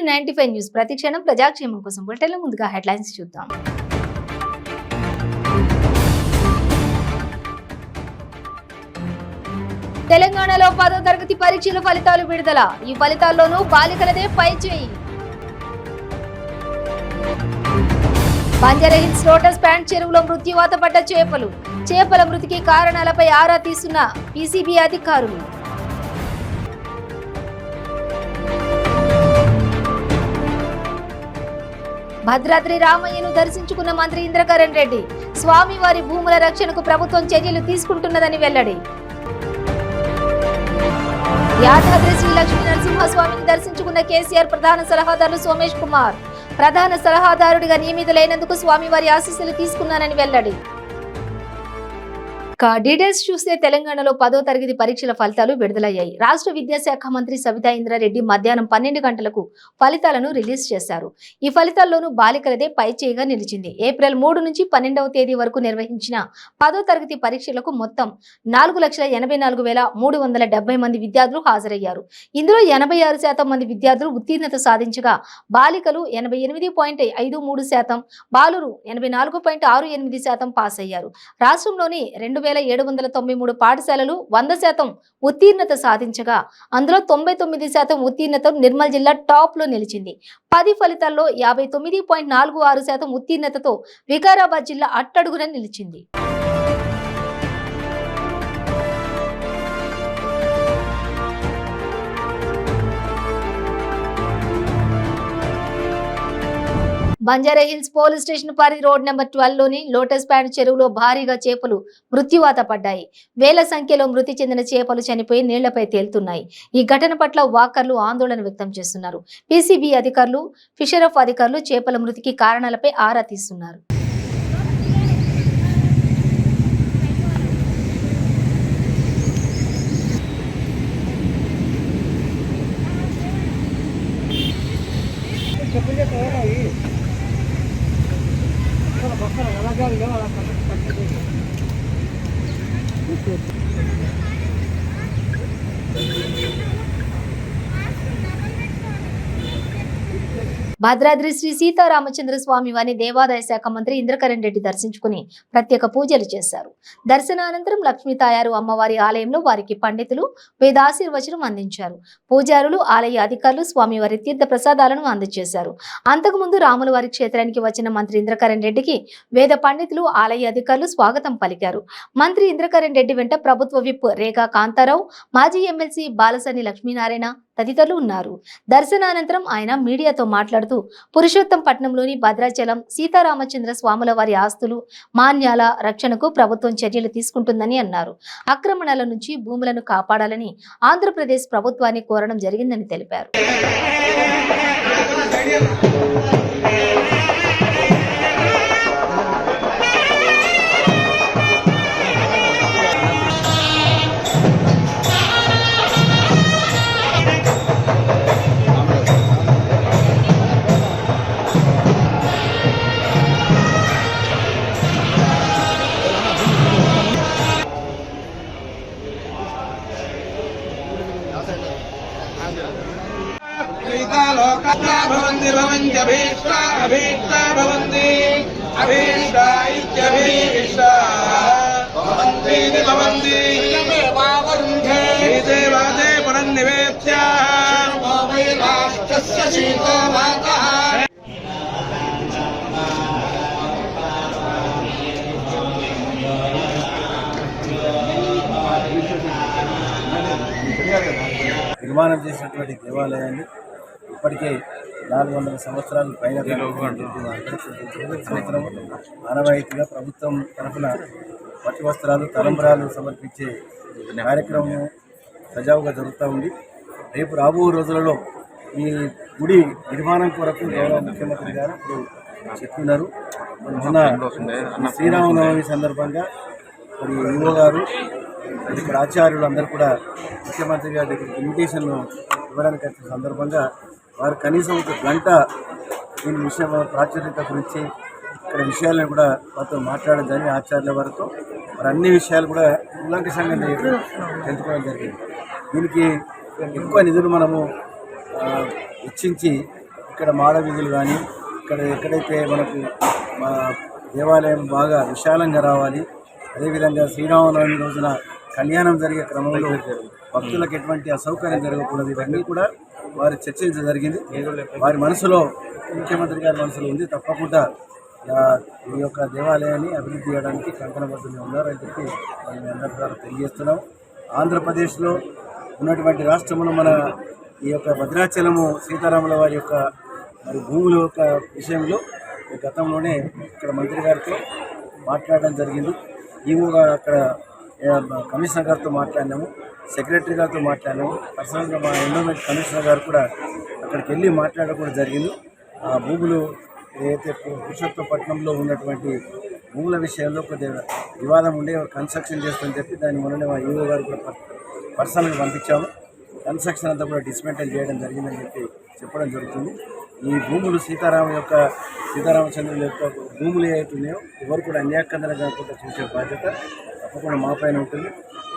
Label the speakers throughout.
Speaker 1: 95 news ప్రతిక్షణం ప్రజాక్షేమం కోసం బులెటిన్ల ముందుగా హెడ్లైన్స్ చూద్దాం. తెలంగాణలో 10వ తరగతి పరీక్షల ఫలితాలు విడుదల. ఈ ఫలితాల్లోనూ బాలికలదే పైచేయి. బంజారాహిల్స్ లోటస్ ప్యాంట్ చెరువులో మృత్యువాత పడ్డ చేపల మృతికి కారణాలపై ఆరా తీస్తున్న పీసీబీ అధికారులు. భద్రాద్రి రామయ్యను దర్శించుకున్న మంత్రి ఇంద్రకరణ్ రెడ్డి. స్వామివారి భూముల రక్షణకు ప్రభుత్వం చర్యలు తీసుకుంటున్నదని వెల్లడి. యాదాద్రి శ్రీ లక్ష్మీ నరసింహస్వామిని దర్శించుకున్న కేసీఆర్ ప్రధాన సలహాదారు సోమేష్ కుమార్. ప్రధాన సలహాదారుడిగా నియమితులైనందుకు స్వామివారి ఆశీస్సులు తీసుకున్నానని వెల్లడి. డీటెయిల్స్ చూస్తే తెలంగాణలో 10వ తరగతి పరీక్షల ఫలితాలు విడుదలయ్యాయి. రాష్ట్ర విద్యాశాఖ మంత్రి సబితా ఇంద్రారెడ్డి మధ్యాహ్నం 12 గంటలకు ఫలితాలను రిలీజ్ చేశారు. ఈ ఫలితాల్లోనూ బాలికలదే పైచేయిగా నిలిచింది. ఏప్రిల్ 3 నుంచి 12వ తేదీ వరకు నిర్వహించిన 10వ తరగతి పరీక్షలకు మొత్తం 4,84,370 మంది విద్యార్థులు హాజరయ్యారు. ఇందులో 86% మంది విద్యార్థులు ఉత్తీర్ణత సాధించగా బాలికలు 88.53%, బాలురు 84.68% పాస్ అయ్యారు. రాష్ట్రంలోని 2,793 పాఠశాలలు 100% ఉత్తీర్ణత సాధించగా అందులో 99% ఉత్తీర్ణత నిర్మల్ జిల్లా టాప్ లో నిలిచింది. 10 ఫలితాల్లో 59.46% ఉత్తీర్ణతతో వికారాబాద్ జిల్లా అట్టడుగున నిలిచింది. బంజారాహిల్స్ పోలీస్ స్టేషన్ పరిధి రోడ్ నెంబర్ 12 లోని లోటస్ ప్యాంట్ చెరువులో భారీగా చేపలు మృత్యువాత పడ్డాయి. వేల సంఖ్యలో మృతి చెందిన చేపలు చనిపోయి నీళ్లపై తేలుతున్నాయి. ఈ ఘటన పట్ల వాకర్లు ఆందోళన వ్యక్తం చేస్తున్నారు. పీసీబీ అధికారులు, ఫిషరఫ్ అధికారులు చేపల మృతికి కారణాలపై ఆరా తీస్తున్నారు. భద్రాద్రి శ్రీ సీతారామచంద్ర స్వామి వారిని దేవాదాయ శాఖ మంత్రి ఇంద్రకరణ్ రెడ్డి దర్శించుకుని ప్రత్యేక పూజలు చేశారు. దర్శనానంతరం లక్ష్మీ తాయారు అమ్మవారి ఆలయంలో వారికి పండితులు వేదాశీర్వచనం అందించారు. పూజారులు, ఆలయ అధికారులు స్వామివారి తీర్థ ప్రసాదాలను అందజేశారు. అంతకుముందు రాములవారి క్షేత్రానికి వచ్చిన మంత్రి ఇంద్రకరణ్ రెడ్డికి వేద పండితులు, ఆలయ అధికారులు స్వాగతం పలికారు. మంత్రి ఇంద్రకరణ్ రెడ్డి వెంట ప్రభుత్వ విప్ రేఖా కాంతారావు, మాజీ ఎమ్మెల్సీ బాలసని లక్ష్మీనారాయణ తదితరులు ఉన్నారు. దర్శనానంతరం ఆయన మీడియాతో మాట్లాడుతూ పురుషోత్తంపట్నంలోని భద్రాచలం సీతారామచంద్ర స్వాముల వారి ఆస్తులు, మాన్యాల రక్షణకు ప్రభుత్వం చర్యలు తీసుకుంటుందని అన్నారు. ఆక్రమణల నుంచి భూములను కాపాడాలని ఆంధ్రప్రదేశ్ ప్రభుత్వాన్ని కోరడం జరిగిందని తెలిపారు.
Speaker 2: నిర్మాణం చేసినటువంటి దేవాలయాన్ని ఇప్పటికే 400 సంవత్సరాలు పైన సంవత్సరం ఆనవాయితీగా ప్రభుత్వం తరఫున పట్టు వస్త్రాలు, తలంబ్రాలు సమర్పించే కార్యక్రమం సజావుగా జరుగుతూ ఉంది. రేపు రాబో రోజులలో ఈ గుడి నిర్మాణం కొరకు గౌరవ ముఖ్యమంత్రి గారు ఇప్పుడు చెప్తున్నారు. మొన్న శ్రీరామనవమి సందర్భంగా మరి ఈవో గారు, ఇక్కడ ఆచార్యులు అందరూ కూడా ముఖ్యమంత్రి గారి దగ్గరికి ఇన్విటేషన్ ఇవ్వడానికి వచ్చిన సందర్భంగా వారు కనీసం ఒక గంట దీని విషయం ప్రాచుర్యత గురించి ఇక్కడ విషయాలను కూడా వారితో మాట్లాడడం జరిగింది. ఆచార్యుల వారితో మరి అన్ని విషయాలు కూడా ఉల్లంఘించంగా తెలుసుకోవడం జరిగింది. దీనికి ఎక్కువ నిధులు మనము వెచ్చించి ఇక్కడ మాడ వీధులు కానీ ఇక్కడ ఎక్కడైతే మనకు మా దేవాలయం బాగా విశాలంగా రావాలి, అదేవిధంగా శ్రీరామనవమి రోజున కళ్యాణం జరిగే క్రమంలో భక్తులకు ఎటువంటి అసౌకర్యం జరగకూడదు, ఇవన్నీ కూడా వారి చర్చించడం జరిగింది. వారి మనసులో, ముఖ్యమంత్రి గారి మనసులో ఉంది, తప్పకుండా ఈ యొక్క దేవాలయాన్ని అభివృద్ధి చేయడానికి కంకణబద్ధులు ఉన్నారని చెప్పి మేము అందరి ద్వారా తెలియజేస్తున్నాం. ఆంధ్రప్రదేశ్లో ఉన్నటువంటి రాష్ట్రంలో మన ఈ యొక్క భద్రాచలము సీతారాముల వారి యొక్క మరి భూముల యొక్క విషయంలో గతంలోనే ఇక్కడ మంత్రి గారితో మాట్లాడడం జరిగింది. ఈవోగా అక్కడ కమిషనర్ గారితో మాట్లాడినాము, సెక్రటరీ గారితో మాట్లాడినాము, పర్సనల్గా మా ఎండోమెంట్ కమిషనర్ గారు కూడా అక్కడికి వెళ్ళి మాట్లాడడం కూడా జరిగింది. ఆ భూములు ఏదైతే పురుషోత్తపట్నంలో ఉన్నటువంటి భూముల విషయంలో కొద్దిగా వివాదం ఉండే కన్స్ట్రక్షన్ చేస్తుందని చెప్పి దాన్ని మొన్ననే మా ఈవో గారు కూడా పర్సనల్గా పంపించాము. కన్స్ట్రక్షన్ అంతా కూడా డిస్మెంటల్ చేయడం జరిగిందని చెప్పి చెప్పడం జరుగుతుంది. ఈ భూములు సీతారామచంద్రుల యొక్క భూములు ఏవైతే ఉన్నాయో ఎవరు కూడా అన్యాక్కందన కాకుండా చూసే బాధ్యత తప్పకుండా మా పైన ఉంటుంది.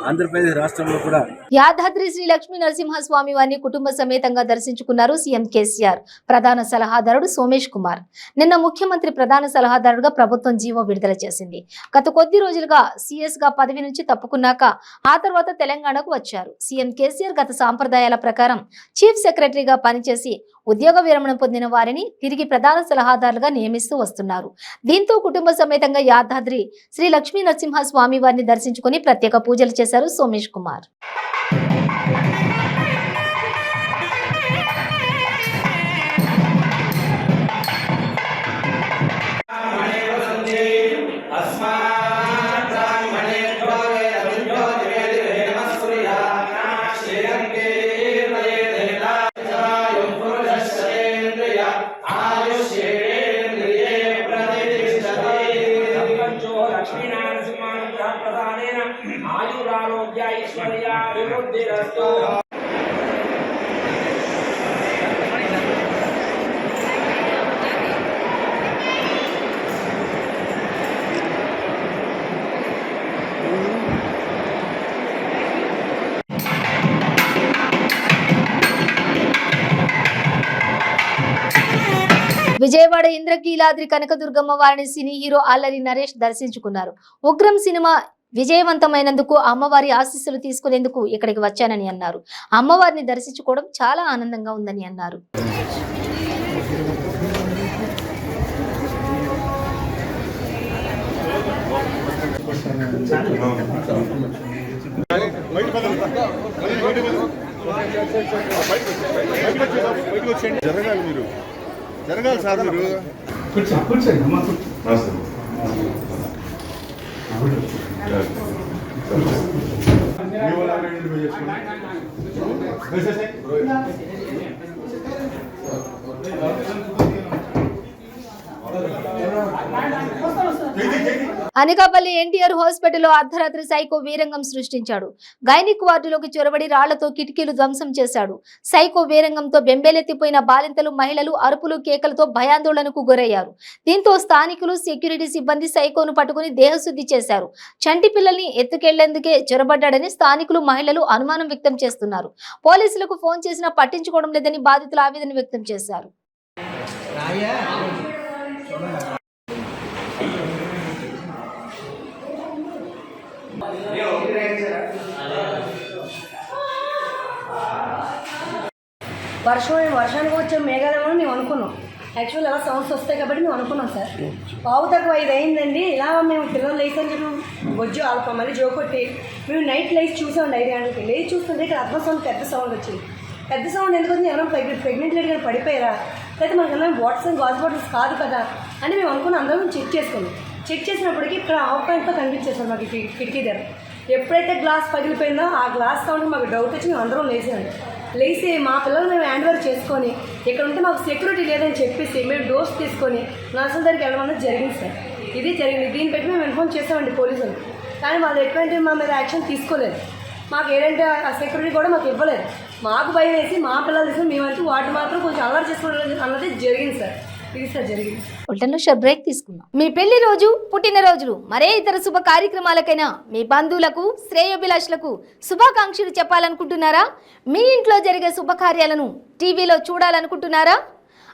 Speaker 2: ఆంధ్రప్రదేశ్ రాష్ట్రంలో కూడా
Speaker 1: యాదాద్రి శ్రీ లక్ష్మీ నరసింహస్వామి వారిని కుటుంబ సమేతంగా దర్శించుకున్నారు సీఎం కేసీఆర్. ప్రధాన సలహాదారుడు సోమేష్ కుమార్. నిన్న ముఖ్యమంత్రి ప్రధాన సలహాదారుడుగా ప్రభుత్వం జీవో విడుదల చేసింది. గత కొద్ది రోజులుగా సీఎస్ గా పదవి నుంచి తప్పుకున్నాక ఆ తర్వాత తెలంగాణకు వచ్చారు. సీఎం కేసీఆర్ గత సాంప్రదాయాల ప్రకారం చీఫ్ సెక్రటరీగా పనిచేసి ఉద్యోగ విరమణ పొందిన వారిని తిరిగి ప్రధాన సలహాదారులుగా నియమిస్తూ వస్తున్నారు. దీంతో కుటుంబ సమేతంగా యాదాద్రి శ్రీ లక్ష్మీ నరసింహస్వామి వారిని దర్శించుకుని ప్రత్యేక పూజలు చేశారు సోమేష్ కుమార్. విజయవాడ ఇంద్రకీలాద్రి కనకదుర్గమ్మ వారిని సినీ హీరో అల్లరి నరేష్ దర్శించుకున్నారు. ఉగ్రం సినిమా విజయవంతమైనందుకు అమ్మవారి ఆశీస్సులు తీసుకునేందుకు ఇక్కడికి వచ్చానని అన్నారు. అమ్మవారిని దర్శించుకోవడం చాలా ఆనందంగా ఉందని అన్నారు.
Speaker 3: జరగాలి, మీరు జరగాలి సార్. మీరు
Speaker 1: అనకాపల్లి ఎన్టీఆర్ హాస్పిటల్లో అర్ధరాత్రి సైకో వీరంగం సృష్టించాడు. గైనిక్ వార్డులోకి చొరబడి రాళ్లతో కిటికీలు ధ్వంసం చేశాడు. సైకో వీరంగంతో బెంబేలెత్తిపోయిన బాలింతలు, మహిళలు అరుపులు కేకలతో భయాందోళనకు గురయ్యారు. దీంతో స్థానికులు, సెక్యూరిటీ సిబ్బంది సైకోను పట్టుకుని దేహశుద్ధి చేశారు. చంటి పిల్లల్ని ఎత్తుకెళ్లేందుకే చొరబడ్డాడని స్థానికులు, మహిళలు అనుమానం వ్యక్తం చేస్తున్నారు. పోలీసులకు ఫోన్ చేసినా పట్టించుకోవడం లేదని బాధితులు ఆవేదన వ్యక్తం చేశారు.
Speaker 4: వర్షానికి వచ్చే మేఘాలేమో మేము అనుకున్నాం. యాక్చువల్ అలా సౌండ్స్ వస్తాయి కాబట్టి మేము అనుకున్నాం సార్. పావు తక్కువ 5 అయిందండి. ఇలా మేము పిల్లలు లేసని చెప్పి బొజ్జు ఆల్ప మళ్ళీ జోకొట్టి మేము నైట్ లేచి చూసామండి 5 గంటలకి. లేచి చూస్తుంటే ఇక్కడ అర్థం సౌండ్, పెద్ద సౌండ్ వచ్చింది. పెద్ద సౌండ్ ఎందుకు వచ్చింది? ఎవరైనా ప్రెగ్నెంట్ లేడీ కానీ పడిపోయారా, లేకపోతే మనకి ఏమైనా బాటిల్స్ గాజు బాటిల్స్ కాదు కదా అని మేము అనుకున్నాం. అందరం చెక్ చేసుకున్నాం. చెక్ చేసినప్పటికీ ఇక్కడ ఆఫ్ పాయింట్తో కనిపించేసాం మాకు కిటికీ దగ్గర. ఎప్పుడైతే గ్లాస్ పగిలిపోయిందో ఆ గ్లాస్ సౌండ్కి మాకు డౌట్ వచ్చి మేము అందరం లేసామండి. లేచి మా పిల్లలు మేము హ్యాండ్ ఓవర్ చేసుకొని ఇక్కడ ఉంటే మాకు సెక్యూరిటీ లేదని చెప్పేసి మేము డోర్స్ తీసుకొని నర్సుల దగ్గరికి వెళ్ళడం జరిగింది సార్. ఇది జరిగింది. దీన్ని పెట్టి మేము ఇన్ఫార్మ్ చేసామండి పోలీసులు. కానీ వాళ్ళు ఎటువంటి మా మీద యాక్షన్ తీసుకోలేదు. మాకు ఏంటంటే ఆ సెక్యూరిటీ కూడా మాకు ఇవ్వలేదు. మాకు భయం వేసి మా పిల్లలు తీసుకుని మేమంటూ వాటి మాత్రం కొంచెం అలవాటు చేసుకోవడం అన్నది జరిగింది సార్. ఇది సార్ జరిగింది.
Speaker 1: బ్రేక్ తీసుకుందాం. మీ పెళ్లి రోజు, పుట్టినరోజులు, మరే ఇతర శుభ కార్యక్రమాలకైనా మీ బంధువులకు, శ్రేయోభిలాషులకు శుభాకాంక్షలు చెప్పాలనుకుంటున్నారా? మీ ఇంట్లో జరిగే శుభకార్యాలను టీవీలో చూడాలనుకుంటున్నారా?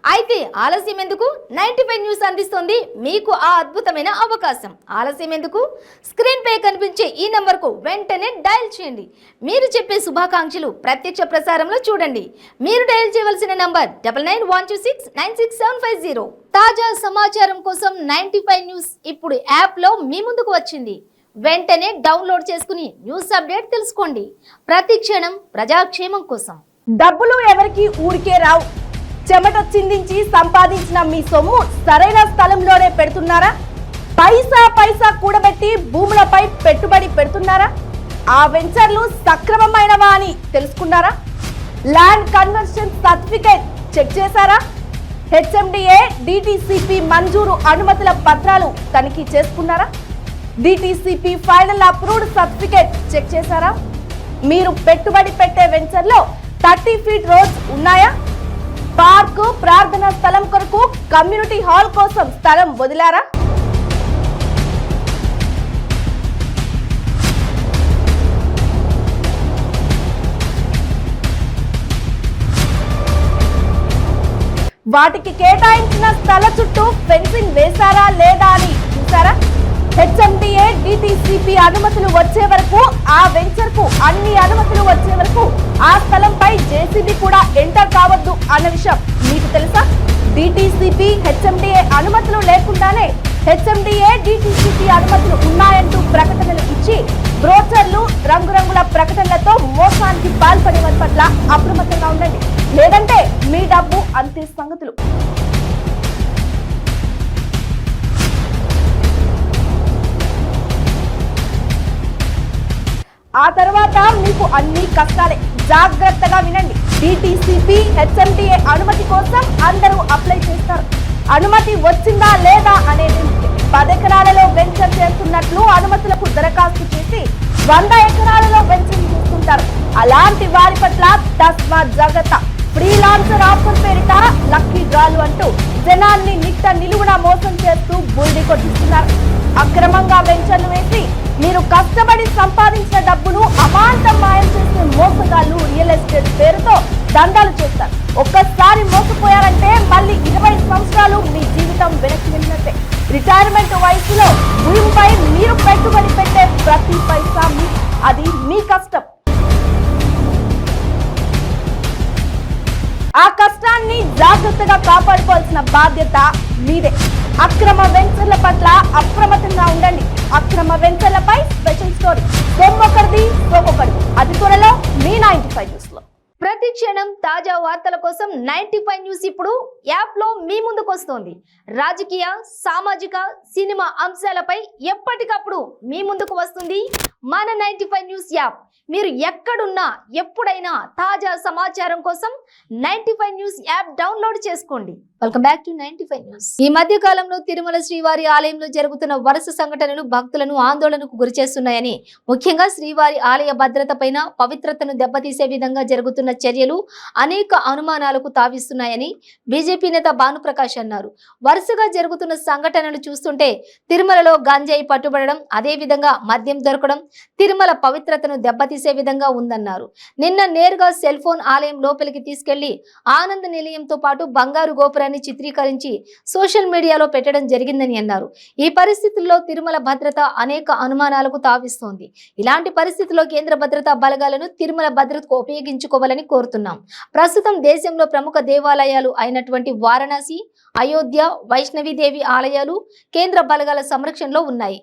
Speaker 1: అయితే ఆలస్యం ఎందుకు? 95 న్యూస్ అందిస్తుంది మీకు ఆ అద్భుతమైన అవకాశం. ఆలస్యం ఎందుకు? స్క్రీన్ పై కనిపించే ఈ నంబర్కు వెంటనే డయల్ చేయండి. మీరు చెప్పే శుభాకాంక్షలు ప్రత్యక్ష ప్రసారంలో చూడండి. మీరు డయల్ చేయవలసిన నంబర్ 9912696750. తాజా సమాచారం కోసం 95 న్యూస్ ఇప్పుడు యాప్లో మీ ముందుకు వచ్చింది. వెంటనే డౌన్లోడ్ చేసుకుని న్యూస్ అప్డేట్ తెలుసుకోండి. ప్రతి క్షణం ప్రజాక్షేమం కోసం.
Speaker 5: డబ్బులు ఎవరికి ఊరికే రావు. చెమట చిందించి సంపాదించిన మీ సొమ్ము సరైన స్థలంలోనే పెడుతున్నారా? పైసా పైసా కూడబెట్టి భూములపై పెట్టుబడి పెడుతున్నారా? ఆ వెంచర్లు సక్రమమైనవా అని తెలుసుకున్నారా? ల్యాండ్ కన్వర్షన్ సర్టిఫికేట్ చెక్ చేశారా? హెచ్ఎండిఏ డిటిసిపి మంజూరు అనుమతుల పత్రాలు తనిఖీ చేసుకున్నారా? DTCP final approved certificate check చేశారా? మీరు పెట్టుబడి పెట్టే వెంచర్లో 30 ఫీట్ రోడ్స్ ఉన్నాయా? పార్కు, ప్రార్థనా స్థలం కొరకు కమ్యూనిటీ హాల్ కోసం స్థలం వదిలారా? వాటికి కేటాయించిన స్థల చుట్టూ ఫెన్సింగ్ వేశారా లేదా అని చూసారా? హెచ్ఎండిఏ డిటిసిపి అనుమతులు వచ్చే వరకు, ఆ వెంచర్ కు అన్ని అనుమతులు వచ్చే వరకు ఆ స్థలంపై జేసీబీ కూడా ఎంటర్ కావద్దు అన్న విషయం మీకు తెలుసా? డిటిసిపి హెచ్ఎండిఏ అనుమతులు లేకుండానే హెచ్ఎండిఏ డిటిసిపి అనుమతులు ఉన్నాయంటూ ప్రకటనలు ఇచ్చి బ్రోచర్లు, రంగురంగుల ప్రకటనలతో మోసానికి పాల్పడే వారి పట్ల అప్రమత్తంగా ఉండండి. లేదంటే మీ డబ్బు అంతే సంగతులు. ఆ తర్వాత మీకు అన్ని కష్టాలే. జాగ్రత్తగా వినండి. డిటిసిపి హెచ్ఎండిఏ అనుమతి కోసం అందరూ అప్లై చేస్తారు. అనుమతి వచ్చిందా లేదా అనేది 10 ఎకరాలలో వెంచర్ చేస్తున్నట్లు అనుమతులకు దరఖాస్తు చేసి 100 ఎకరాలలో వెంచర్ చేస్తుంటారు. అలాంటి వారి పట్ల తస్మాత్ జాగ్రత్త. ఫ్రీలాన్సర్ ఆఫర్ పేరిట లక్కీ డ్రాలు అంటూ జనాన్ని నిట్ట నిలువున మోసం చేస్తూ బుల్డి కొట్టిస్తున్నారు. అక్రమంగా వెంచర్లు వేసి మీరు కష్టపడి సంపాదించిన డబ్బును అమాంతం మాయం చేసే మోసగాళ్లు రియల్ ఎస్టేట్ పేరుతో దందాలు చేస్తారు. ఒక్కసారి మోసపోయారంటే మళ్ళీ 20 సంవత్సరాలు మీ జీవితం వెనక్కి వెళ్ళినట్టే. రిటైర్మెంట్ వయసులో భూమిపై మీరు పెట్టుబడి పెట్టే ప్రతి పైసా అది మీ కష్టం. ఆ కష్టాన్ని జాగ్రత్తగా కాపాడుకోవాల్సిన బాధ్యత మీదే. అక్రమ వెంచర్ల పట్ల అప్రమత్తంగా ఉండండి. అక్రమ వెంచర్లపై స్పెషల్ స్టోరీ సొమ్మొకరిది సొమ్మొకరిది అతి త్వరలో మీ 95 న్యూస్ లో.
Speaker 1: ప్రతి క్షణం తాజా వార్తల కోసం 95 న్యూస్ ఇప్పుడు యాప్ లో మీ ముందుకు వస్తోంది. రాజకీయ, సామాజిక, సినిమా అంశాలపై ఎప్పటికప్పుడు మీ ముందుకు వస్తుంది మన 95 న్యూస్ యాప్. మీరు ఎక్కడున్నా ఎప్పుడైనా తాజా సమాచారం కోసం 95 న్యూస్ యాప్ డౌన్లోడ్ చేసుకోండి. Welcome back to 95 news. ఈ మధ్య కాలంలో తిరుమల శ్రీవారి ఆలయంలో జరుగుతున్న వరుస సంఘటనలు భక్తులను ఆందోళనకు గురిచేస్తున్నాయని, ముఖ్యంగా శ్రీవారి ఆలయ భద్రత పైన, పవిత్రతను దెబ్బతీసే విధంగా జరుగుతున్న చర్యలు అనేక అనుమానాలకు తావిస్తున్నాయని బీజేపీ నేత భానుప్రకాష్ అన్నారు. వరుసగా జరుగుతున్న సంఘటనలు చూస్తుంటే తిరుమలలో గంజాయి పట్టుబడడం, అదే విధంగా మద్యం దొరకడం తిరుమల పవిత్రతను దెబ్బతీసే విధంగా ఉందన్నారు. నిన్న నేరుగా సెల్ ఫోన్ ఆలయం లోపలికి తీసుకెళ్లి ఆనంద నిలయంతో పాటు బంగారు గోపురాన్ని చిత్రీకరించి సోషల్ మీడియాలో పెట్టడం జరిగిందని అన్నారు. ఈ పరిస్థితుల్లో తిరుమల భద్రత అనేక అనుమానాలకు తావిస్తోంది. ఇలాంటి పరిస్థితుల్లో కేంద్ర భద్రతా బలగాలను తిరుమల భద్రతకు ఉపయోగించుకోవాలని కోరుతున్నాం. ప్రస్తుతం దేశంలో ప్రముఖ దేవాలయాలు అయినటువంటి వారణాసి, అయోధ్య, వైష్ణవీదేవి ఆలయాలు కేంద్ర బలగాల సంరక్షణలో ఉన్నాయి.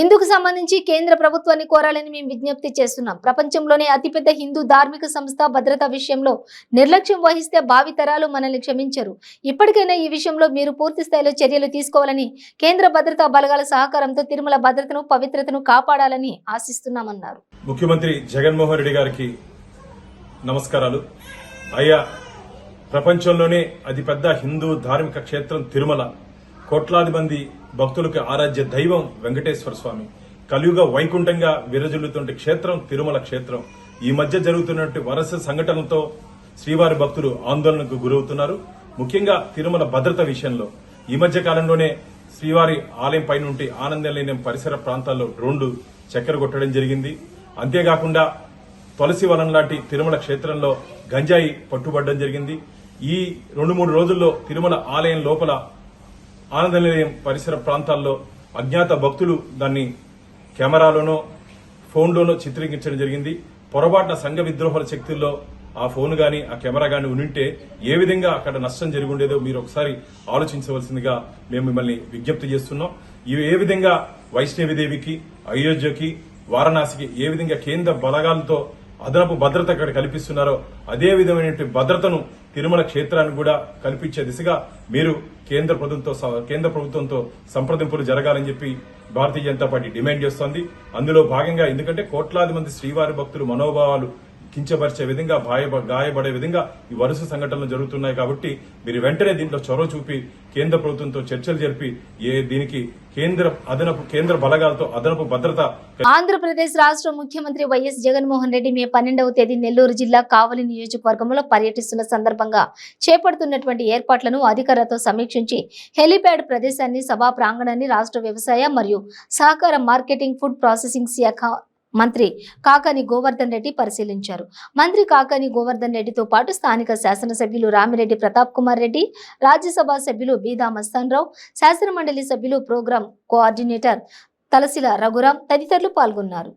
Speaker 1: ఇందుకు సంబంధించి కేంద్ర ప్రభుత్వాన్ని కోరాలని మేము విజ్ఞప్తి చేస్తున్నాం. ప్రపంచంలోనే అతిపెద్ద హిందూ ధార్మిక సంస్థ భద్రతా విషయంలో నిర్లక్ష్యం వహిస్తే భావితరాలు మనల్ని క్షమించరు. ఇప్పటికైనా ఈ విషయంలో మీరు పూర్తి స్థాయిలో చర్యలు తీసుకోవాలని, కేంద్ర భద్రతా బలగాల సహకారంతో తిరుమల భద్రతను, పవిత్రతను కాపాడాలని ఆశిస్తున్నామన్నారు.
Speaker 6: ముఖ్యమంత్రి జగన్మోహన్ రెడ్డి గారికి నమస్కారాలు. అయ్యా, ప్రపంచంలోనే అతిపెద్ద హిందూ ధార్మిక క్షేత్రం తిరుమల, కోట్లాది మంది భక్తులకు ఆరాధ్య దైవం వెంకటేశ్వర స్వామి, కలియుగ వైకుంఠంగా విరజిల్లుతున్న క్షేత్రం తిరుమల క్షేత్రం. ఈ మధ్య జరుగుతున్నటువంటి వరుస సంఘటనలతో శ్రీవారి భక్తులు ఆందోళనకు గురవుతున్నారు. ముఖ్యంగా తిరుమల భద్రత విషయంలో ఈ మధ్య కాలంలోనే శ్రీవారి ఆలయం పై నుండి ఆనందనిలయం పరిసర ప్రాంతాల్లో డ్రోన్లు చక్కెర కొట్టడం జరిగింది. అంతేకాకుండా తులసి వనం లాంటి తిరుమల క్షేత్రంలో గంజాయి పట్టుబడడం జరిగింది. ఈ 2-3 రోజుల్లో తిరుమల ఆలయం లోపల ఆనంద నిలయం పరిసర ప్రాంతాల్లో అజ్ఞాత భక్తులు దాన్ని కెమెరాలోనో ఫోన్లోనో చిత్రీకరించడం జరిగింది. పొరపాటున సంఘ విద్రోహాల శక్తుల్లో ఆ ఫోన్ గాని ఆ కెమెరా గాని ఉంటే ఏ విధంగా అక్కడ నష్టం జరిగి ఉండేదో మీరు ఒకసారి ఆలోచించవలసిందిగా మేము మిమ్మల్ని విజ్ఞప్తి చేస్తున్నాం. ఇవి ఏ విధంగా వైష్ణవిదేవికి, అయోధ్యకి, వారణాసికి ఏ విధంగా కేంద్ర బలగాలతో అదనపు భద్రత అక్కడ కల్పిస్తున్నారో అదే విధమైనటువంటి భద్రతను తిరుమల క్షేత్రానికి కూడా కల్పించే దిశగా మీరు కేంద్ర ప్రభుత్వంతో సంప్రదింపులు జరగాలని చెప్పి భారతీయ జనతా పార్టీ డిమాండ్ చేస్తోంది. అందులో భాగంగా ఎందుకంటే కోట్లాది మంది శ్రీవారి భక్తులు మనోభావాలు కించపరిచే విధంగా గాయపడే విధంగా ఈ వరుస సంఘటనలు జరుగుతున్నాయి. కాబట్టి మీరు వెంటనే దీంట్లో చొరవ చూపి కేంద్ర ప్రభుత్వంతో చర్చలు జరిపి దీనికి కేంద్ర బలగాలతో అదనపు భద్రత.
Speaker 1: ఆంధ్రప్రదేశ్ రాష్ట్ర ముఖ్యమంత్రి వైఎస్ జగన్మోహన్ రెడ్డి మే 12వ తేదీ నెల్లూరు జిల్లా కావలి నియోజకవర్గంలో పర్యటిస్తున్న సందర్భంగా చేపడుతున్నటువంటి ఏర్పాట్లను అధికారులతో సమీక్షించి హెలీప్యాడ్ ప్రదేశాన్ని, సభా ప్రాంగణాన్ని రాష్ట్ర వ్యవసాయ మరియు సహకార మార్కెటింగ్, ఫుడ్ ప్రాసెసింగ్ శాఖ మంత్రి కాకాని గోవర్ధన్ రెడ్డి పరిశీలించారు. మంత్రి కాకాని గోవర్ధన్ రెడ్డితో పాటు స్థానిక శాసనసభ్యులు రామిరెడ్డి ప్రతాప్ కుమార్ రెడ్డి, రాజ్యసభ సభ్యులు బీదా మస్తాన్ రావు, శాసనమండలి సభ్యులు ప్రోగ్రాం కోఆర్డినేటర్ తలసిల రఘురాం తదితరులు పాల్గొన్నారు.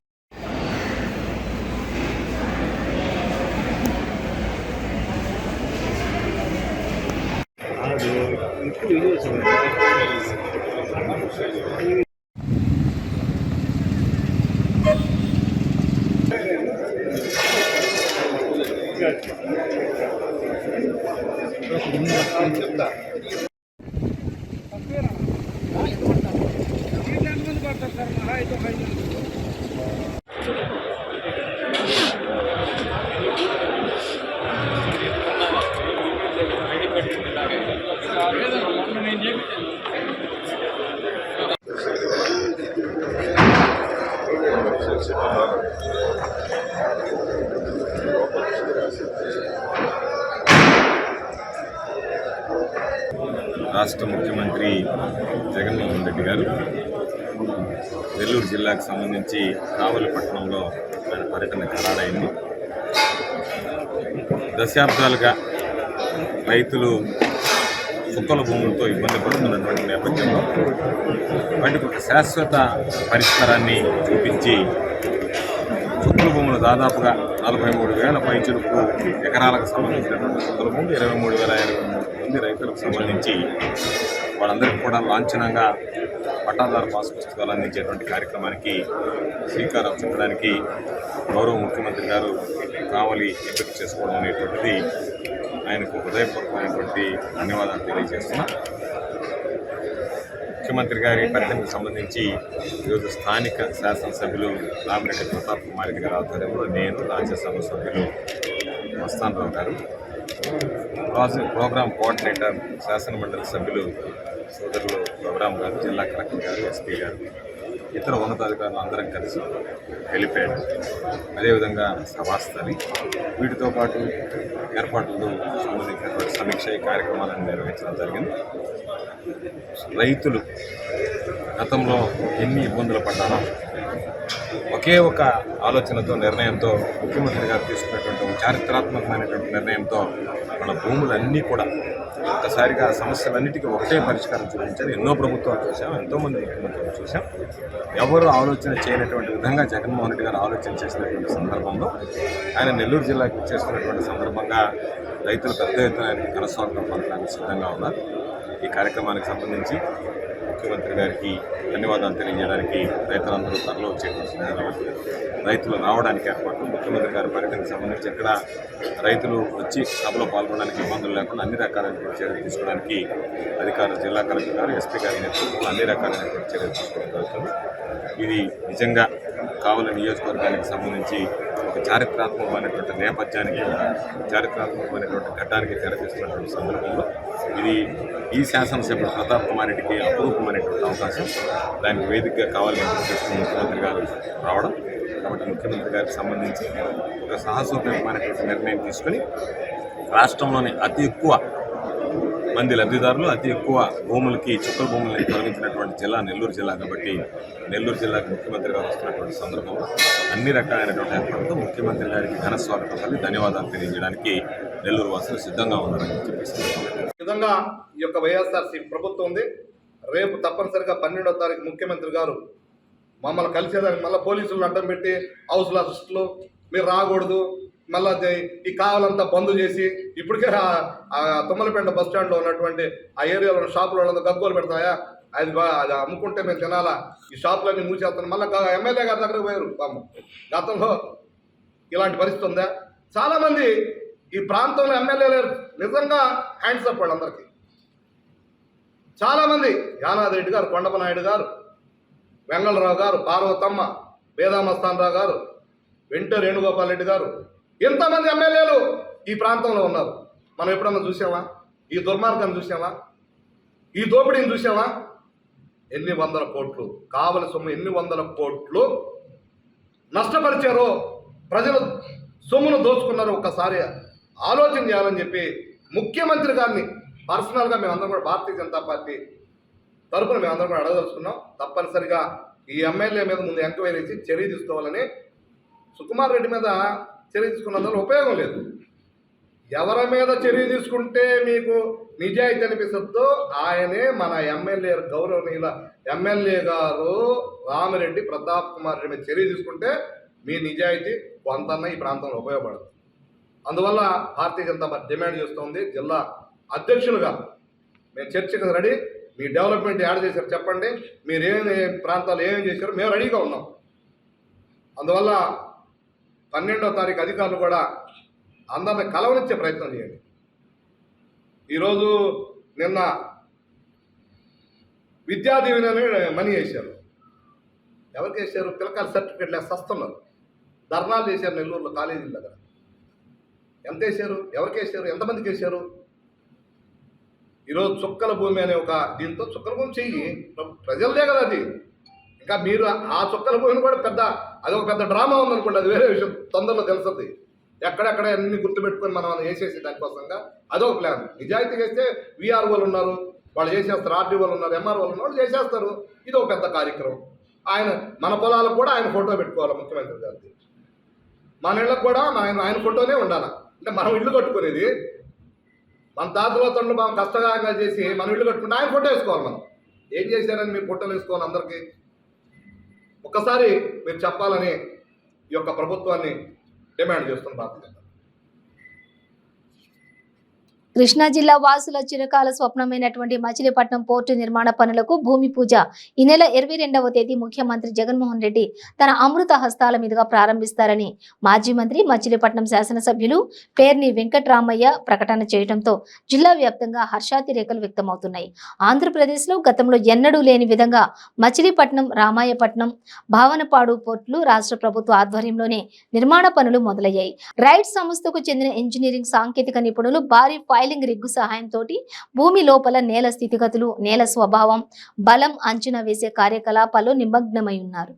Speaker 7: రాష్ట్ర ముఖ్యమంత్రి జగన్మోహన్ రెడ్డి గారు నెల్లూరు జిల్లాకు సంబంధించి కావలి పట్టణంలో ఆయన పర్యటన ఖరారైంది. దశాబ్దాలుగా రైతులు చుక్కల భూములతో ఇబ్బంది పడుతున్నటువంటి నేపథ్యంలో వాటికి ఒక శాశ్వత పరిష్కారాన్ని చూపించి చుక్కల భూములు దాదాపుగా 43,000 పైచులకు ఎకరాలకు సంబంధించినటువంటి చుక్కల భూములు 23,500 మంది రైతులకు సంబంధించి వాళ్ళందరికీ కూడా లాంఛనంగా పట్టాదారు పాస్ పుస్తకాలు అందించేటువంటి కార్యక్రమానికి శ్రీకారం చుట్టడానికి గౌరవ ముఖ్యమంత్రి గారు కావలి ఎంపిక చేసుకోవడం అనేటువంటిది ఆయనకు హృదయపూర్వకమైనటువంటి ధన్యవాదాలు తెలియజేస్తున్నాం. ముఖ్యమంత్రి గారి పర్యటనకు సంబంధించి ఈరోజు స్థానిక శాసనసభ్యులు రామిరెడ్డి ప్రతాప్ కుమార్ రెడ్డి గారి ఆధ్వర్యంలో నేను, రాజ్యసభ సభ్యులు మస్తాన్ రావు గారు, ప్రోగ్రాం కోఆర్డినేటర్ శాసనమండలి సభ్యులు సోదరులు రఘురామ్ గారు, జిల్లా కలెక్టర్ గారు, ఎస్పీ గారు, ఇతర ఉన్నతాధికారులు అందరం కలిసి హెలిప్యాడ్, అదేవిధంగా సభాస్థలి, వీటితో పాటు ఏర్పాట్లకు సంబంధించినటువంటి సమీక్ష ఈ కార్యక్రమాలను నిర్వహించడం జరిగింది. రైతులు గతంలో ఎన్ని ఇబ్బందులు పడ్డారో ఒకే ఒక ఆలోచనతో, నిర్ణయంతో ముఖ్యమంత్రి గారు తీసుకున్నటువంటి ఒక చారిత్రాత్మకమైనటువంటి నిర్ణయంతో మన భూములన్నీ కూడా ఒక్కసారిగా సమస్యలన్నిటికీ ఒకటే పరిష్కారం చూపించారు. ఎన్నో ప్రభుత్వాలు చూసాం, ఎంతోమంది ముఖ్యమంత్రులు చూసాం. ఎవరు ఆలోచన చేయనటువంటి విధంగా జగన్మోహన్ రెడ్డి గారు ఆలోచన చేసినటువంటి సందర్భంలో ఆయన నెల్లూరు జిల్లాకి చేస్తున్నటువంటి సందర్భంగా రైతులు పెద్ద ఎత్తున ఆయనకి ఘనస్వాగతం పలకడానికి సిద్ధంగా ఉన్నారు. ఈ కార్యక్రమానికి సంబంధించి ముఖ్యమంత్రి గారికి ధన్యవాదాలు తెలియజేయడానికి రైతులందరూ తరలి వచ్చేటువంటి రైతులు రావడానికి ఏర్పాటు, ముఖ్యమంత్రి గారి పర్యటనకు సంబంధించి ఎక్కడ రైతులు వచ్చి సభలో పాల్గొనడానికి ఇబ్బందులు లేకుండా అన్ని రకాలైనటువంటి చర్యలు తీసుకోవడానికి అధికారులు, జిల్లా కలెక్టర్ గారు, ఎస్పీ గారి నేతృత్వంలో అన్ని రకాలైనటువంటి చర్యలు తీసుకోవడం జరుగుతుంది. ఇది నిజంగా కావలి నియోజకవర్గానికి సంబంధించి ఒక చారిత్రాత్మకమైనటువంటి నేపథ్యానికి, ఒక చారిత్రాత్మకమైనటువంటి ఘట్టానికి తెరపిస్తున్నటువంటి సందర్భంలో ఇది ఈ శాసనసభ్యుడు ప్రతాప్ కుమార్ రెడ్డికి అపరూపమైనటువంటి అవకాశం. దానికి వేదికగా కావాలని ముఖ్యమంత్రి గారు రావడం, కాబట్టి ముఖ్యమంత్రి గారికి సంబంధించి ఒక సాహసోపేతమైనటువంటి నిర్ణయం తీసుకొని రాష్ట్రంలోని అతి ఎక్కువ మంది లబ్ధిదారులు, అతి ఎక్కువ భూములకి, చుక్కల భూములని తొలగించినటువంటి జిల్లా నెల్లూరు జిల్లా. కాబట్టి నెల్లూరు జిల్లాకు ముఖ్యమంత్రి గారు వస్తున్నటువంటి సందర్భంలో అన్ని రకాలైనటువంటి ఏర్పాటుతో ముఖ్యమంత్రి గారికి ఘన స్వాగతం పలికి ధన్యవాదాలు తెలియజేయడానికి నెల్లూరు వాసులు సిద్ధంగా ఉన్నారని చెప్పేసి
Speaker 3: ఈ విధంగా ఈ యొక్క వైఎస్ఆర్సీ ప్రభుత్వం ఉంది. రేపు తప్పనిసరిగా 12వ తారీఖు ముఖ్యమంత్రి గారు మమ్మల్ని కలిసేదానికి మళ్ళీ పోలీసులను అడ్డం పెట్టి హౌస్ అరెస్టులు, మీరు రాకూడదు, మళ్ళీ ఈ కావాలంతా బంద్ చేసి ఇప్పటికే తుమ్మలపేట బస్ స్టాండ్లో ఉన్నటువంటి ఆ ఏరియాలో షాపులలో గగ్గోలు పెడతాయా, అది అమ్ముకుంటే మేము తినాలా, ఈ షాపులన్నీ మూసేస్తాను. మళ్ళీ ఎమ్మెల్యే గారి దగ్గరకు పోయారు. గతంలో ఇలాంటి పరిస్థితి ఉందా? చాలామంది ఈ ప్రాంతంలో ఎమ్మెల్యేలు నిజంగా హ్యాండ్స్ అప్ వాళ్ళందరికీ. చాలామంది యానాది రెడ్డి గారు, కొండపనాయుడు గారు, వెంగళరావు గారు, పార్వతమ్మ, వేదామస్తానరావు గారు, వెంట వేణుగోపాల్ రెడ్డి గారు, ఎంతమంది ఎమ్మెల్యేలు ఈ ప్రాంతంలో ఉన్నారు. మనం ఎప్పుడన్నా చూసామా? ఈ దుర్మార్గాన్ని చూసామా? ఈ దోపిడీని చూసామా? ఎన్ని వందల కోట్లు కావలి సొమ్ము, ఎన్ని వందల కోట్లు నష్టపరిచారో, ప్రజల సొమ్మును దోచుకున్నారో ఒక్కసారి ఆలోచన చేయాలని చెప్పి ముఖ్యమంత్రి గారిని పర్సనల్గా మేమందరం కూడా భారతీయ జనతా పార్టీ తరఫున మేమందరం కూడా అడగదలుచుకున్నాం. తప్పనిసరిగా ఈ ఎమ్మెల్యే మీద ముందు ఎంక్వైరీ చేసి చర్య తీసుకోవాలని. సుకుమార్ రెడ్డి మీద చర్య తీసుకున్నందువల్ల ఉపయోగం లేదు. ఎవరి మీద చర్య తీసుకుంటే మీకు నిజాయితీ అనిపిస్తుందో ఆయనే మన ఎమ్మెల్యే, గౌరవనీయుల ఎమ్మెల్యే గారు రామిరెడ్డి ప్రతాప్ కుమార్ రెడ్డి మీద చర్య తీసుకుంటే మీ నిజాయితీ కొంతన్నా ఈ ప్రాంతంలో ఉపయోగపడదు. అందువల్ల భారతీయ జనతా పార్టీ డిమాండ్ చేస్తోంది. జిల్లా అధ్యక్షులుగా మేము చర్చకు రెడీ. మీ డెవలప్మెంట్ యాడ్ చేశారు చెప్పండి, మీరు ప్రాంతాలు ఏమేమి చేశారో మేము రెడీగా ఉన్నాం. అందువల్ల 12వ తారీఖు అధికారులు కూడా అందరిని కలవనిచ్చే ప్రయత్నం చేయండి. ఈరోజు నిన్న విద్యా దీవెనని మనీ వేశారు. ఎవరికి వేశారు? పిల్లకాయల సర్టిఫికెట్లు వస్తున్నారు. ధర్నాలు చేశారు నెల్లూరులో కాలేజీల దగ్గర. ఎంత వేశారు? ఎవరికి వేశారు? ఎంతమందికి వేశారు? ఈరోజు చుక్కల భూమి అనే ఒక దీంతో చుక్కల భూమి చెయ్యి, ప్రజలదే కదా అది. ఇంకా మీరు ఆ చుక్కల భూమిని కూడా అదొక పెద్ద డ్రామా ఉందనుకోండి, అది వేరే విషయం, తొందరలో తెలుస్తుంది. ఎక్కడెక్కడ అన్ని గుర్తుపెట్టుకొని మనం వేసేసి దానికోసంగా అదొక ప్లాన్. నిజాయితీ చేస్తే వీఆర్ఓలు ఉన్నారు, వాళ్ళు చేసేస్తారు, ఆర్డీఓలు ఉన్నారు, ఎంఆర్ఓలు ఉన్నారు, వాళ్ళు చేసేస్తారు. ఇది ఒక పెద్ద కార్యక్రమం. మన పొలాలకు కూడా ఆయన ఫోటో పెట్టుకోవాలి ముఖ్యమంత్రి గారిది. మన ఇళ్ళకు కూడా ఆయన ఫోటోనే ఉండాలి. అంటే మనం ఇల్లు కట్టుకునేది మన తాతలో తండ్రులు బాగా కష్టంగా చేసి మనం ఇల్లు కట్టుకుంటే ఆయన ఫోటో వేసుకోవాలి. మనం ఏం చేశారని మీరు ఫోటోలు వేసుకోవాలి అందరికీ. ఒక్కసారి మీరు చెప్పాలని ఈ యొక్క ప్రభుత్వాన్ని డిమాండ్ చేస్తున్న బాధ్యత.
Speaker 1: కృష్ణా జిల్లా వాసుల చిరకాల స్వప్నమైనటువంటి మచిలీపట్నం పోర్టు నిర్మాణ పనులకు భూమి పూజ ఈ నెల 22వ తేదీ ముఖ్యమంత్రి జగన్మోహన్ రెడ్డి తన అమృత హస్తాల మీదుగా ప్రారంభిస్తారని మాజీ మంత్రి మచిలీపట్నం శాసనసభ్యులు పేర్ని వెంకట్రామయ్య ప్రకటన చేయడంతో జిల్లా వ్యాప్తంగా హర్షాతిరేకలు వ్యక్తమవుతున్నాయి. ఆంధ్రప్రదేశ్లో గతంలో ఎన్నడూ లేని విధంగా మచిలీపట్నం, రామాయపట్నం, భావనపాడు పోర్టులు రాష్ట్ర ప్రభుత్వ ఆధ్వర్యంలోనే నిర్మాణ పనులు మొదలయ్యాయి. రైట్ సంస్థకు చెందిన ఇంజనీరింగ్ సాంకేతిక నిపుణులు భారీ ఫైలింగ్ రిగ్గు సహాయంతో భూమి లోపల నేల స్థితిగతులు, నేల స్వభావం, బలం అంచనా వేసే కార్యకలాపాల్లో నిమగ్నమై ఉన్నారు.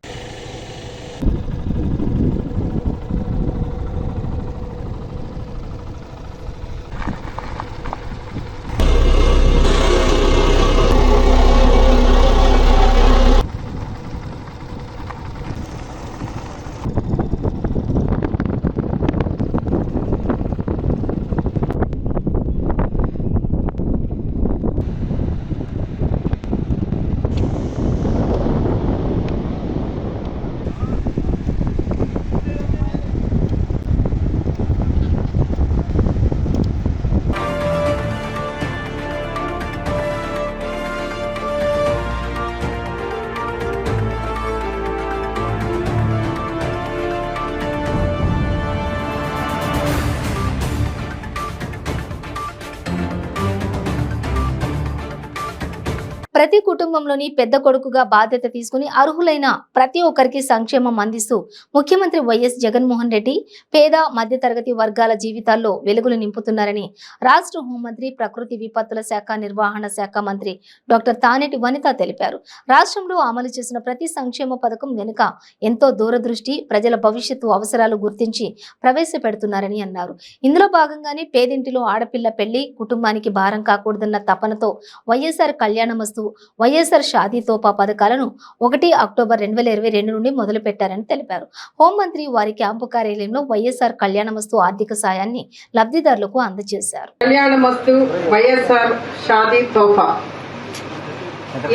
Speaker 1: ప్రతి కుటుంబంలోని పెద్ద కొడుకుగా బాధ్యత తీసుకుని అర్హులైన ప్రతి ఒక్కరికి సంక్షేమం అందిస్తూ ముఖ్యమంత్రి వైఎస్ జగన్మోహన్ రెడ్డి పేద మధ్యతరగతి వర్గాల జీవితాల్లో వెలుగులు నింపుతున్నారని రాష్ట్ర హోంమంత్రి, ప్రకృతి విపత్తుల శాఖ నిర్వహణ శాఖ మంత్రి డాక్టర్ తానేటి వనిత తెలిపారు. రాష్ట్రంలో అమలు చేసిన ప్రతి సంక్షేమ పథకం వెనుక ఎంతో దూరదృష్టి, ప్రజల భవిష్యత్తు అవసరాలు గుర్తించి ప్రవేశపెడుతున్నారని అన్నారు. ఇందులో భాగంగానే పేదింటిలో ఆడపిల్ల పెళ్లి కుటుంబానికి భారం కాకూడదన్న తపనతో వైఎస్ఆర్ కళ్యాణమస్తు వైఎస్ఆర్ షాదీ తోఫా పథకాలను 1 అక్టోబర్ 2022 నుండి మొదలుపెట్టారని తెలిపారు. హోంమంత్రి వారి క్యాంపు కార్యాలయంలో వైఎస్ఆర్ కళ్యాణమస్తు ఆర్థిక సాయాన్ని లబ్ధిదారులకు అందజేశారు.
Speaker 8: కళ్యాణమస్తు వైఎస్ఆర్ షాదీ తోఫా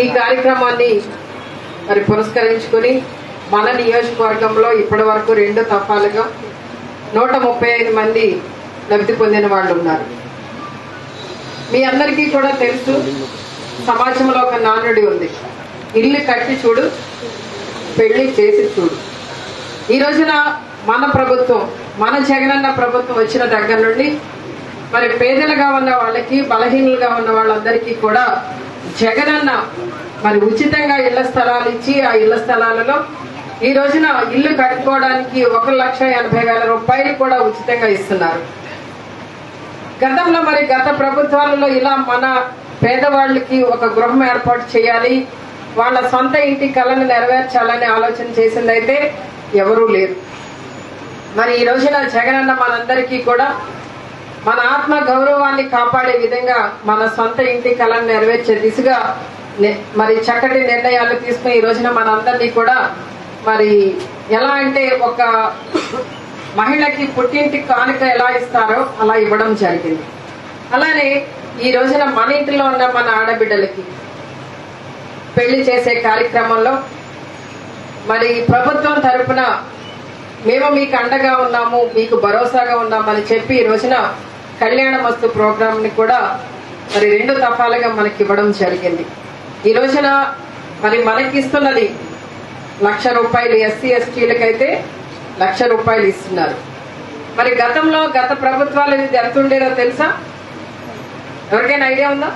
Speaker 8: ఈ కార్యక్రమాన్ని మరి పురస్కరించుకుని మన నియోజకవర్గంలో ఇప్పటి వరకు 2 దఫాలుగా 135 మంది లబ్ధి పొందిన వాళ్ళు ఉన్నారు. మీ అందరికీ కూడా తెలుసు, సమాజంలో ఒక నానుడి ఉంది, ఇల్లు కట్టి చూడు, పెళ్లి చేసి చూడు. ఈ రోజున మన ప్రభుత్వం, మన జగనన్న ప్రభుత్వం వచ్చిన దగ్గర నుండి మరి పేదలుగా ఉన్న వాళ్ళకి, బలహీనులుగా ఉన్న వాళ్ళందరికీ కూడా జగనన్న మరి ఉచితంగా ఇళ్ల స్థలాలు ఇచ్చి, ఆ ఇళ్ల స్థలాలలో ఈ రోజున ఇల్లు కట్టుకోవడానికి 1,80,000 రూపాయలు కూడా ఉచితంగా ఇస్తున్నారు. గతంలో మరి గత ప్రభుత్వాలలో ఇలా మన పేదవాళ్ళకి ఒక గృహం ఏర్పాటు చేయాలి, వాళ్ళ సొంత ఇంటి కళను నెరవేర్చాలని ఆలోచన చేసిందైతే ఎవరూ లేరు. మరి ఈ రోజున జగనన్న మనందరికీ కూడా మన ఆత్మ గౌరవాన్ని కాపాడే విధంగా మన సొంత ఇంటి కళను నెరవేర్చే దిశగా మరి చక్కటి నిర్ణయాలు తీసుకుని ఈ రోజున మనందరినీ కూడా మరి ఎలా అంటే ఒక మహిళకి పుట్టింటి కానుక ఎలా ఇస్తారో అలా ఇవ్వడం జరిగింది. అలానే ఈ రోజున మన ఇంటిలో ఉన్న మన ఆడబిడ్డలకి పెళ్లి చేసే కార్యక్రమంలో మరి ప్రభుత్వం తరఫున మేము మీకు అండగా ఉన్నాము, మీకు భరోసాగా ఉన్నామని చెప్పి ఈ రోజున కళ్యాణమస్తు ప్రోగ్రాంని కూడా మరి 2 దఫాలుగా మనకి ఇవ్వడం జరిగింది. ఈ రోజున మరి మనకి ఇస్తున్నది 1,00,000 రూపాయలు, ఎస్సీ ఎస్టీలకైతే 1,00,000 రూపాయలు ఇస్తున్నారు. మరి గతంలో గత ప్రభుత్వాలు ఇది ఎంత ఉండేదో తెలుసా? ఎవరికైనా ఐడియా ఉందా?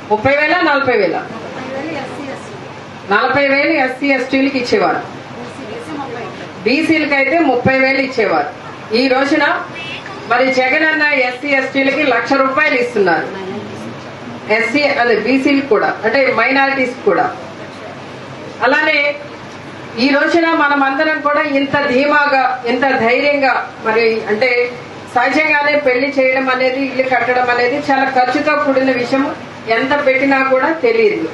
Speaker 8: 30,000 40,000? 40,000 ఎస్సీ ఎస్టీలకి ఇచ్చేవారు, బీసీలకి అయితే 30,000 ఇచ్చేవారు. ఈ రోజున మరి జగనన్న ఎస్సీ ఎస్టీలకి 1,00,000 రూపాయలు ఇస్తున్నారు. ఎస్సీ అదే బీసీలకు కూడా, అంటే మైనారిటీస్ కూడా. అలానే ఈ రోజున మనం అందరం కూడా ఇంత ధీమాగా, ఇంత ధైర్యంగా మరి అంటే సహజంగానే పెళ్లి చేయడం అనేది, ఇల్లు కట్టడం అనేది చాలా ఖర్చుతో కూడిన విషయం, ఎంత పెట్టినా కూడా తెలియదు.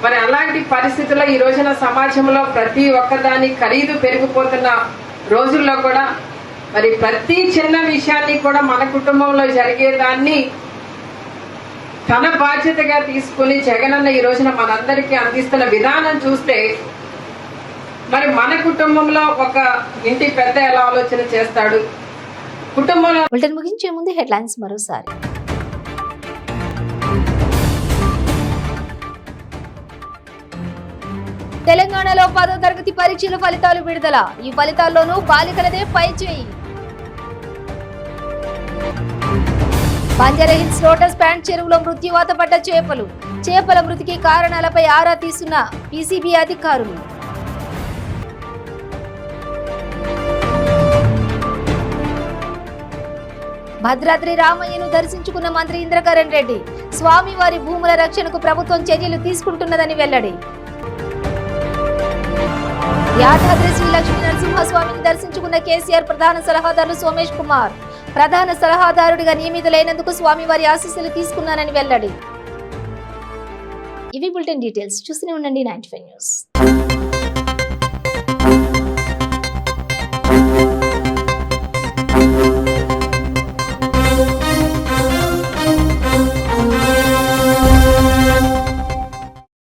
Speaker 8: మరి అలాంటి పరిస్థితుల్లో ఈ రోజున సమాజంలో ప్రతి ఒక్కదాని ఖరీదు పెరిగిపోతున్న రోజుల్లో కూడా మరి ప్రతి చిన్న విషయాన్ని కూడా మన కుటుంబంలో జరిగేదాన్ని తన బాధ్యతగా తీసుకుని జగనన్న ఈ రోజున మనందరికీ అందిస్తున్న విధానం చూస్తే మరి మన కుటుంబంలో ఒక ఇంటి పెద్ద ఎలా ఆలోచన చేస్తాడు, కుటుంబంలో.
Speaker 1: బులెటిన్ ముగించే ముందు హెడ్లైన్స్ మరోసారి. తెలంగాణలో 10వ తరగతి పరీక్షల ఫలితాలు విడుదల. ఈ ఫలితాల్లోనూ బాలికలదే పైచేయి. బంజారాహిల్స్ లోటస్ ప్యాంట్ చెరువులో మృత్యువాత పడ్డ చేపలు. చేపల మృతికి కారణాలపై ఆరా తీస్తున్న పీసీబీ అధికారులు. భద్రాద్రి రామయ్యను దర్శించుకున్న మంత్రి ఇంద్రకరణ్ రెడ్డి. స్వామివారి భూముల రక్షణకు ప్రభుత్వం చర్యలు తీసుకుంటున్నదని వెల్లడి. యాదాద్రి శ్రీ లక్ష్మీ నరసింహస్వామిని దర్శించుకున్న కేసీఆర్ ప్రధాన సలహాదారు సోమేష్ కుమార్. ప్రధాన సలహాదారుడిగా నియమితులైనందుకు స్వామివారి ఆశీస్సులు తీసుకున్నానని వెల్లడి. ఇవి బులెటిన్ డీటెయిల్స్. చూస్తూనే ఉండండి 95 న్యూస్.